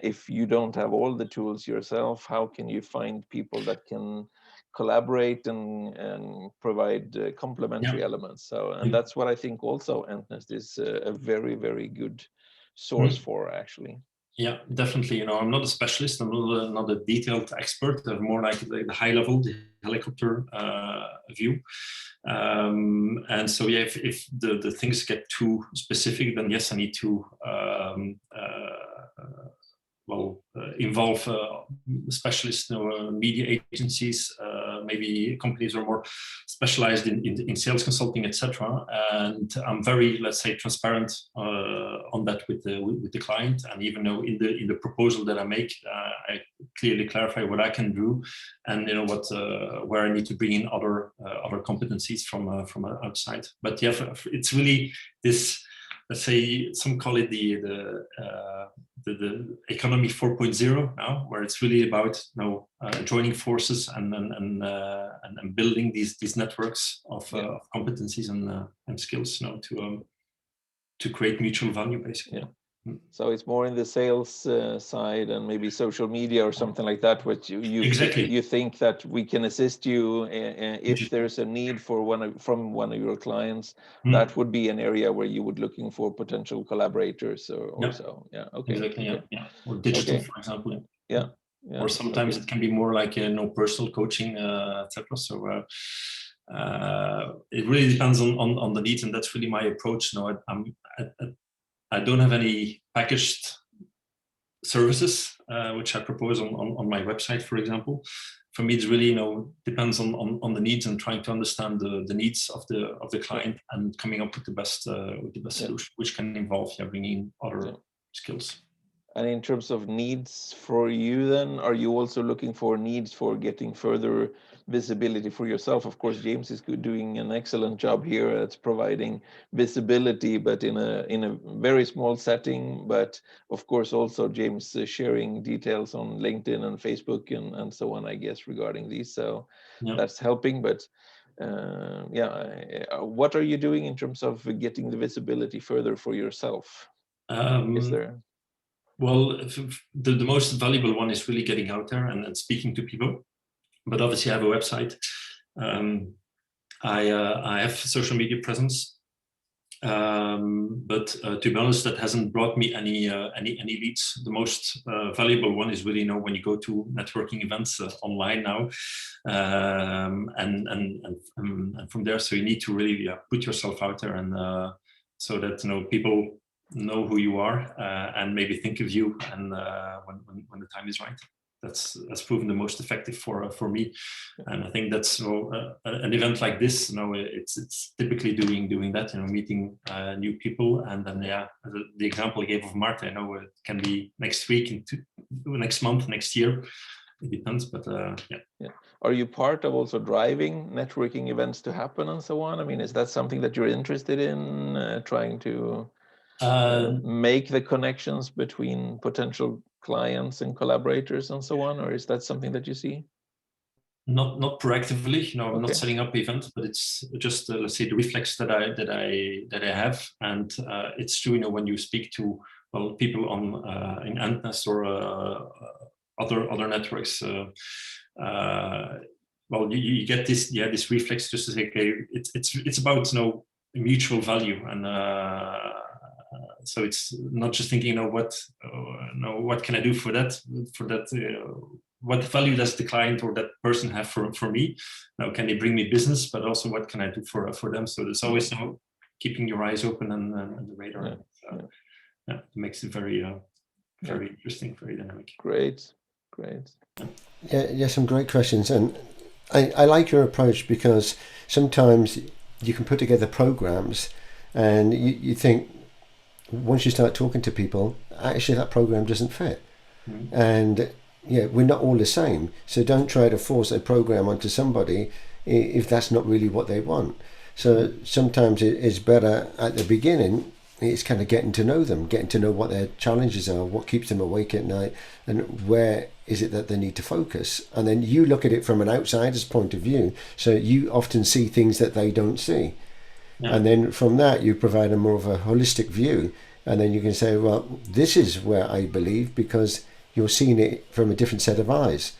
if you don't have all the tools yourself, how can you find people that can collaborate and provide complementary elements? So, and that's what I think also 𝗬𝗪𝗧 is a very, very good source for, actually. Yeah, definitely. I'm not a specialist. I'm not a detailed expert. I'm more like the high level, the helicopter view. And so, yeah, if the things get too specific, then yes, I need to involve specialists, media agencies, maybe companies who are more specialized in sales consulting, etc. And I'm very, let's say, transparent on that with the client. And even though in the proposal that I make, I clearly clarify what I can do, and where I need to bring in other competencies from outside. But yeah, it's really this. Let's say some call it the economy 4.0 now, where it's really about joining forces and building these networks of competencies and skills, to create mutual value, basically. Yeah. So it's more in the sales side and maybe social media or something like that, which you think that we can assist you if there's a need for from one of your clients. That would be an area where you would looking for potential collaborators or so. Yeah. Okay. Exactly. Okay. Yeah. Or digital, for example. Yeah. Or sometimes it can be more like personal coaching, etc. So it really depends on the needs, and that's really my approach. I don't have any packaged services which I propose on my website, for example. For me, it's really depends on the needs and trying to understand the needs of the client and coming up with the best solution, which can involve bringing other skills. And in terms of needs for you, then, are you also looking for needs for getting further visibility for yourself? Of course, James is doing an excellent job here at providing visibility, but in a very small setting. But of course, also James sharing details on LinkedIn and Facebook and so on, I guess, regarding these. So that's helping. But what are you doing in terms of getting the visibility further for yourself? Is there? Well, the most valuable one is really getting out there and speaking to people. But obviously, I have a website. I have social media presence. But to be honest, that hasn't brought me any leads. The most valuable one is really when you go to networking events online now, and from there. So you need to really put yourself out there, and so that people know who you are and maybe think of you, and when the time is right. That's proven the most effective for me, and I think that's an event like this. It's typically doing that. Meeting new people, and then the example I gave of Marta. It can be next week, next month, next year. It depends, but yeah. Are you part of also driving networking events to happen and so on? I mean, is that something that you're interested in, trying to make the connections between potential clients and collaborators and so on, or is that something that you see? Not proactively. I'm not setting up events, but it's just let's say the reflex that I have, and it's true. When you speak to people in 𝗬𝗪𝗧 or other networks, well, you get this reflex just to say, okay, it's about mutual value, and so it's not just thinking, what can I do for that what value does the client or that person have for me? Now, can they bring me business, but also what can I do for them? So there's always keeping your eyes open and the radar. It makes it very interesting, very dynamic. Great. Yeah, some great questions, and I like your approach, because sometimes you can put together programs and you think, once you start talking to people, actually that program doesn't fit. And we're not all the same, so don't try to force a program onto somebody if that's not really what they want. So sometimes it's better at the beginning, it's kind of getting to know them, getting to know what their challenges are, what keeps them awake at night, and where is it that they need to focus. And then you look at it from an outsider's point of view, so you often see things that they don't see. And then from that you provide a more of a holistic view, and then you can say, well, this is where I believe, because you're seeing it from a different set of eyes.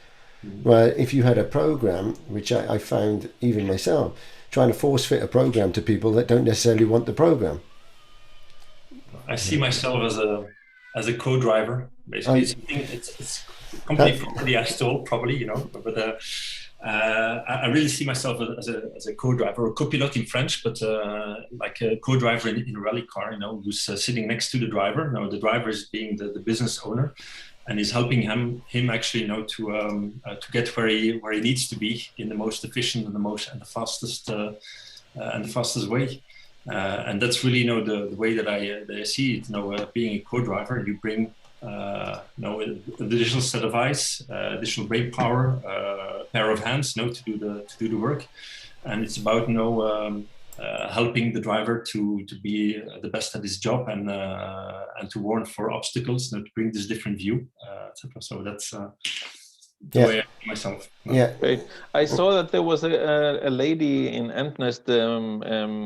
Well, if you had a program, which I found even myself, trying to force fit a program to people that don't necessarily want the program. I see myself as a co-driver, basically. It's company property I stole, probably, but I really see myself as a co-driver, or copilote in French, but like a co-driver in a rally car, who's sitting next to the driver. Now, the driver is being the business owner, and is helping him actually to get where he needs to be in the most efficient and the fastest way. And that's really the way that I see it. Being a co-driver, you bring an additional set of eyes, additional brain power, pair of hands, to do the work, and it's about helping the driver to be the best at his job, and to warn for obstacles, to bring this different view, etc. So that's the way I see myself. Yeah. Great. I saw that there was a lady in Antnest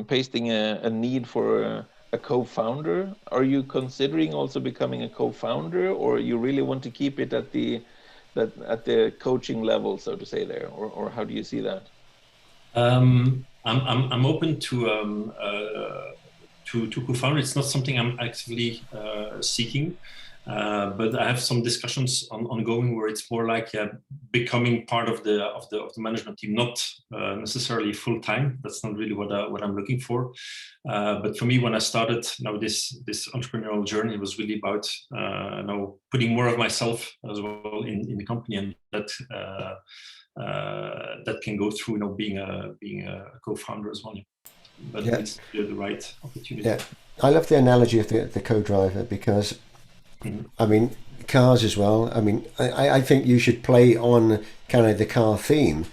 pasting a need for a co-founder. Are you considering also becoming a co-founder, or you really want to keep it at the coaching level, so to say, there, or how do you see that? I'm open to co-founder. It's not something I'm actively seeking, but I have some discussions ongoing where it's more like becoming part of the management team, not necessarily full time. That's not really what I'm looking for. But for me, when I started this entrepreneurial journey, it was really about putting more of myself as well in the company, and that can go through being a co-founder as well. But it's the right opportunity. Yeah, I love the analogy of the co-driver, because I mean, cars as well. I mean, I think you should play on kind of the car theme,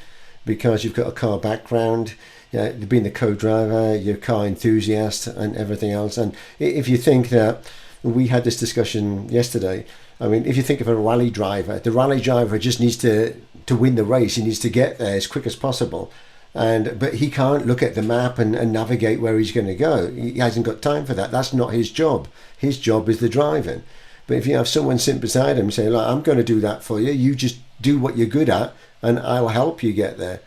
because you've got a car background, being the co-driver, you're a car enthusiast and everything else. And if you think that, we had this discussion yesterday, I mean, if you think of a rally driver, the rally driver just needs to win the race. He needs to get there as quick as possible. But he can't look at the map and navigate where he's going to go. He hasn't got time for that. That's not his job. His job is the driving. But if you have someone sit beside him saying, I'm going to do that for you, you just do what you're good at and I'll help you get there.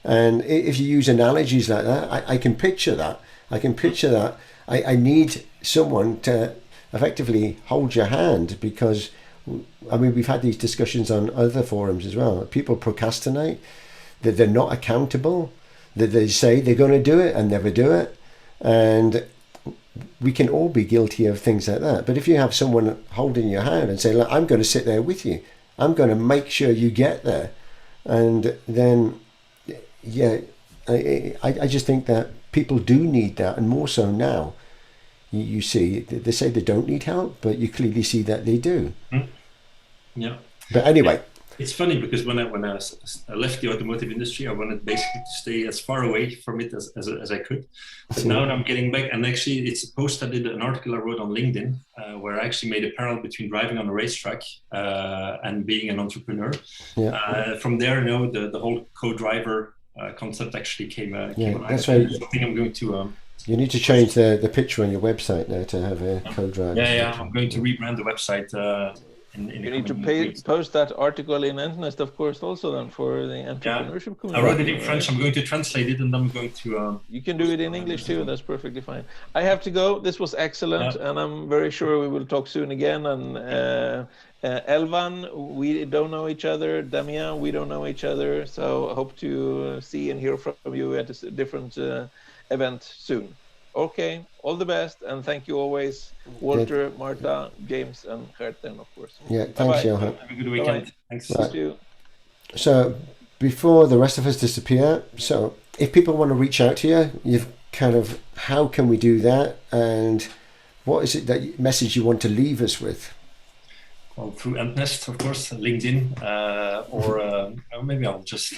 And if you use analogies like that, I can picture that. I need someone to effectively hold your hand, because, I mean, we've had these discussions on other forums as well. People procrastinate, that they're not accountable, that they say they're going to do it and never do it. And we can all be guilty of things like that. But if you have someone holding your hand and saying, I'm going to sit there with you, I'm going to make sure you get there. And then, I just think that people do need that, and more so now. You see, they say they don't need help, but you clearly see that they do. Yeah. But anyway. It's funny, because when I left the automotive industry, I wanted basically to stay as far away from it as I could. But now I'm getting back, and actually it's a post I did, an article I wrote on LinkedIn, where I actually made a parallel between driving on a racetrack and being an entrepreneur. Yeah. From there, the whole co-driver concept actually came that's right. I think I'm going to... you need to change the picture on your website now to have a co-driver. Yeah, I'm going to rebrand the website in You the need to coming weeks. post that article in Endnest, of course, also then for the entrepreneurship community. I wrote it in French. I'm going to translate it, and I'm going to. You can do it in English too. That's perfectly fine. I have to go. This was excellent, and I'm very sure we will talk soon again. And Elvan, we don't know each other. Damien, we don't know each other. So I hope to see and hear from you at a different event soon. Okay, all the best, and thank you always, Walter, Marta, James, and 𝗪𝗘𝗘𝗞, of course. Yeah, thanks, Johan. Have a good weekend. Bye-bye. Thanks. You too. So before the rest of us disappear, so if people want to reach out to you, you've kind of, how can we do that? And what is it that message you want to leave us with? Well, through Endnest, of course, LinkedIn, or maybe I'll just.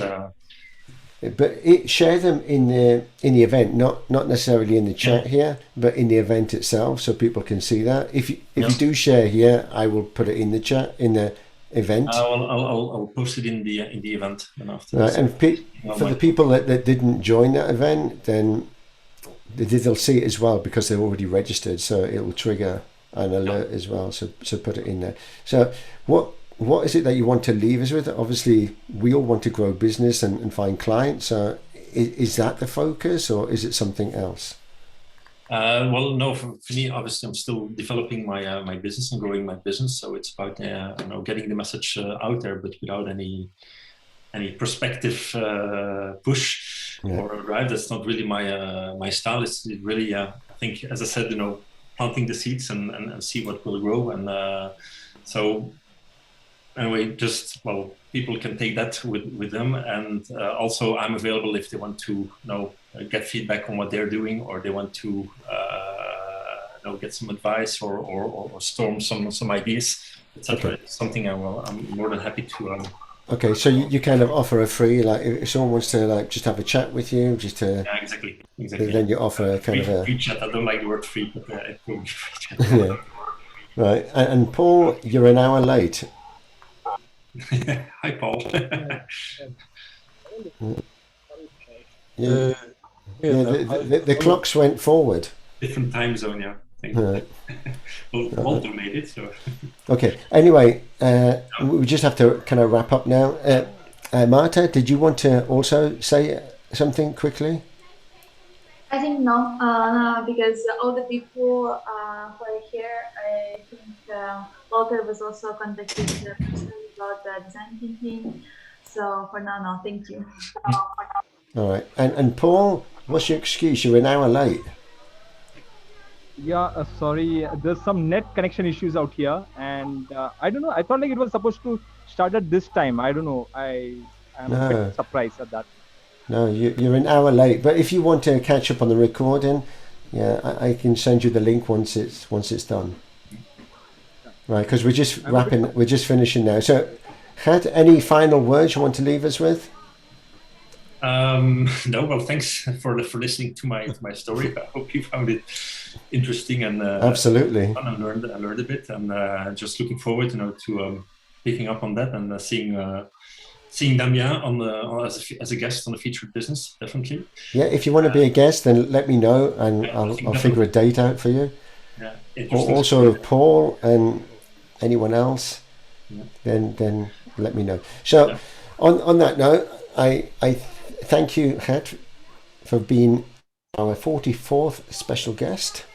But share them in the event, not necessarily in the chat here, but in the event itself, so people can see that. If you do share here, I will put it in the chat in the event. I'll post it in the event then after. Right, and for the people that didn't join that event, then they'll see it as well because they're already registered, so it will trigger an alert as well. So put it in there. So what is it that you want to leave us with? Obviously, we all want to grow business and find clients. So is that the focus, or is it something else? Well, no, for me, obviously, I'm still developing my business and growing my business. So it's about getting the message out there, but without any prospective push or drive. That's not really my style. It's really, I think, as I said, planting the seeds and see what will grow. And so. Anyway, people can take that with them, and also I'm available if they want to get feedback on what they're doing, or they want to get some advice or storm some ideas, etc. Okay. It's something I'm more than happy to. Okay, so you kind of offer a free, like if someone wants to just have a chat with you, just to exactly. Then you offer a kind of a free chat. I don't like the word free, but it will be free chat. Yeah. Right, and Paul, you're an hour late. Hi, Paul. The clocks went forward. Different time zone, yeah. Right. Well, Walter made it, so. Okay. Anyway, we just have to kind of wrap up now. Marta, did you want to also say something quickly? I think no, because all the people who are here, I think Walter was also contacting the person about the design thinking. So for now, no, thank you. All right. And Paul, what's your excuse? You're an hour late. Yeah, sorry. There's some net connection issues out here, and I don't know. I thought like it was supposed to start at this time. I don't know. I'm a bit surprised at that. No, you're an hour late. But if you want to catch up on the recording, I can send you the link once it's done. Right, because we're just wrapping. We're just finishing now. So, had any final words you want to leave us with? No. Well, thanks for listening to my story. I hope you found it interesting and absolutely fun and learned a bit. And just looking forward, to picking up on that and seeing Damien as a guest on the featured business, definitely. Yeah, if you want to be a guest, then let me know, and I'll figure a date out for you. Yeah. Also, Paul and anyone else, then let me know. So, on that note, I thank you, Het, for being our 44th special guest.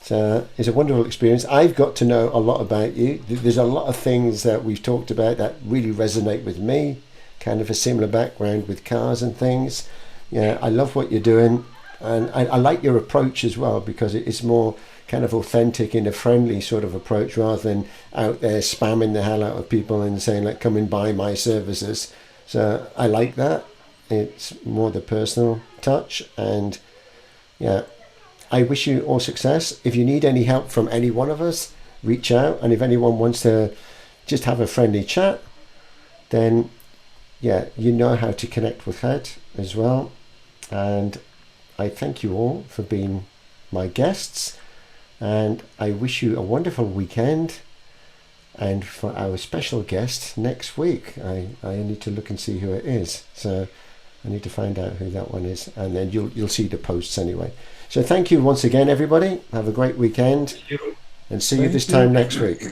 So it's a wonderful experience. I've got to know a lot about you. There's a lot of things that we've talked about that really resonate with me. Kind of a similar background with cars and things. Yeah, I love what you're doing, and I like your approach as well, because it's more kind of authentic in a friendly sort of approach, rather than out there spamming the hell out of people and saying, like, come and buy my services. So I like that. It's more the personal touch, and I wish you all success. If you need any help from any one of us, reach out, and if anyone wants to just have a friendly chat, then you know how to connect with Het as well. And I thank you all for being my guests, and I wish you a wonderful weekend. And for our special guest next week, I need to look and see who it is. So I need to find out who that one is, and then you'll see the posts anyway. So thank you once again, everybody. Have a great weekend, and see you this time next week.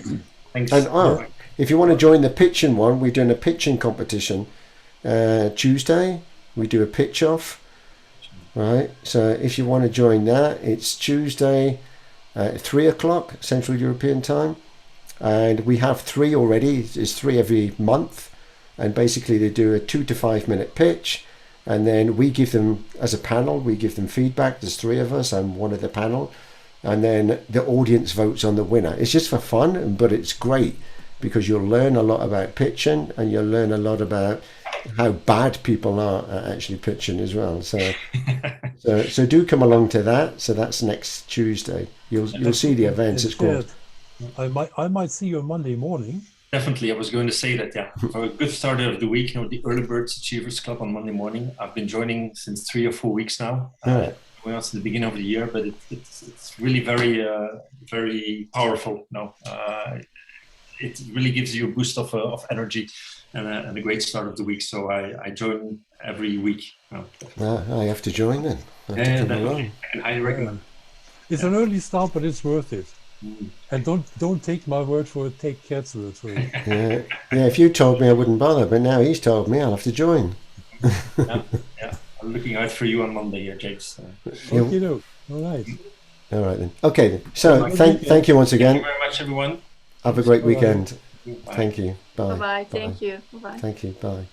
Thanks. And if you want to join the pitching one, we're doing a pitching competition Tuesday. We do a pitch off, right? So if you want to join that, it's Tuesday at 3 o'clock Central European time, and we have 3 already. It's 3 every month, and basically they do a 2 to 5 minute pitch, and then we give them, as a panel, we give them feedback. There's 3 of us. I'm one of the panel, and then the audience votes on the winner. It's just for fun, but it's great because you'll learn a lot about pitching, and you'll learn a lot about how bad people are at actually pitching as well. So, so do come along to that. So that's next Tuesday. You'll see the events. It's called. I might see you on Monday morning. Definitely, I was going to say that. Yeah, for a good start of the week, the Early Birds Achievers Club on Monday morning. I've been joining since 3 or 4 weeks now. Going on to the beginning of the year, but it's really very powerful. It really gives you a boost of energy and a great start of the week. So I join every week. I have to join then. I can highly recommend. It's an early start, but it's worth it. And don't take my word for it. Take Kat's word for it. Yeah. If you told me, I wouldn't bother. But now he's told me, I'll have to join. Yeah. I'm looking out for you on Monday, James. Okay, all right. All right then. Okay then. So thank you once again. Thank you very much, everyone. Have a great weekend. Bye. Thank you. Bye. Bye-bye. Thank you. Bye-bye. Thank you. Bye.